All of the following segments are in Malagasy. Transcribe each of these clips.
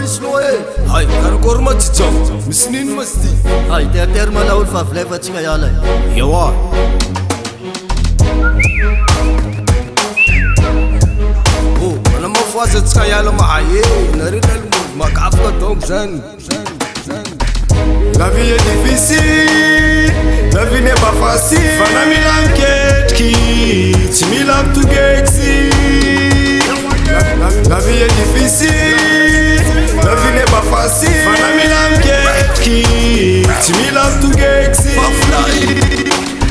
Hay karakor ma tsy misy nino ma sy Hay teatery malaolo fa avlefatsika iala Ewa Oh, mana mafoazatsika iala mahay nareo lalomolo makafaka donc zany La vie est difficile, la vie n'est pas facile. Fana mila mketkii, tsy mila mitogeksi. La vie est difficile, la vie n'est pas facile. Fana mila mketkii, tsy mila mitogeksi.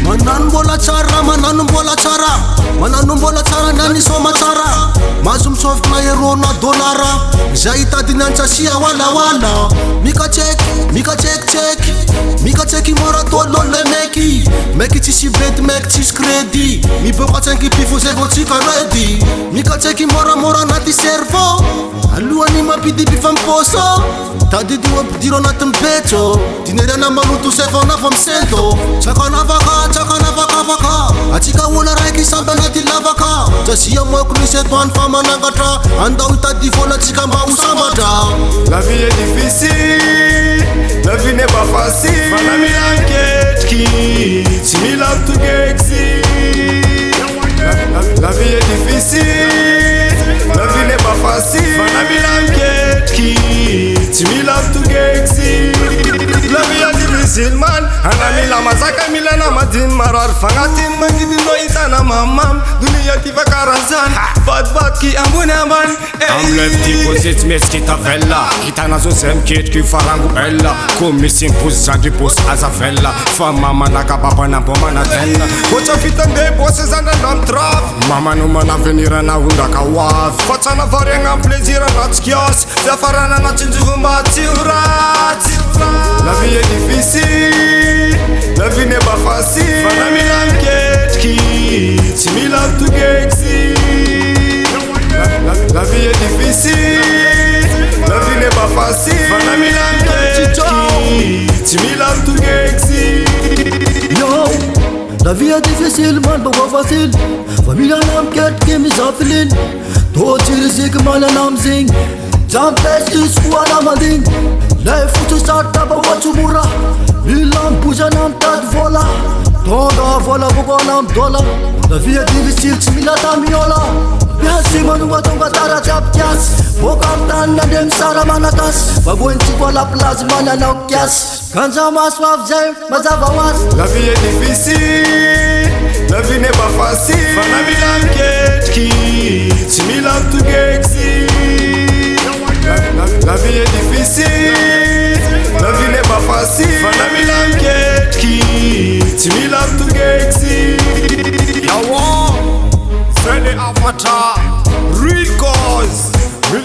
Manano mbola tsara, manano mbola tsara, manano mbola tsara nani soma tsara. Mazo misoviko na euro na dollara, zay hitadiny antsasia walawala. Mikacheky mora tolo le meky tsisy bety meky tsisy crédit. Mibeko atsenky pifo zay vo tsika ready. Mikacheky moramora anaty cerveau, alohany mampidiby famposo. Tadidy mampidiro anatin'ny betso, dineriana maloto sefana fa misento. Tsakanavaka, atsika olo raiky samby anaty lavaka. Tsasia moako nisy etoany fa manangatra, andao hitady vola atsika mba ho sambatra. La vie est difficile, la vie n'est pas facile. Fana mila mketkii, tsy mila mitogeksi. La vie est difficile, la vie n'est pas facile. Fana mila mketkii, tsy mila mitogeksi. La vie est difficile man, ana mila mazaka mila namadiny marary fagnatin mangidino hitana mamam. Dunia tiva karazany, badbadky ambony ambany. Amlef tipozit meski tavella hitana zo zay miketriky farango ella ko misy impozy zandry bosy azavella fa mama nakababa nambo manatena Kotra fitande bosy zandrandra mitraf mama no manavenirana ondraka hoavy fa tsana variagna am plaisir anatsikiasy ty afarana anatsinjovy mba tsy ho ratsy. La vie est difficile, la vie n'est pas facile. Fana mila miketriky, tsy mila mitogeksi. La vie est difficile, la vie n'est pas facile. Fana mila mketkii, tsy mila mitogeksi. Yo, la vie est difficile man pas facile. Familja namketkii misafilin, totsirisik malanamzing. Jampes iskuwa namading, laifutu starta ba wachumura. Milam puja nam tad vola, tonga vola buko nam dola. La vie est difficile tsy mila tamiola. Biasi manua tonga tara chap kias, bokam tan na dem sara manatas. Babuenci kwa la place manana kias, kanja maswaf jay mazavawas. La vie est difficile, la vie n'est pas facile. Fana mila mketkii, tsy mila mitogeksi. La vie est difficile, la vie n'est pas facile. Fana mila mketkii, tsy mila mitogeksi. Yawo Freddy Avatar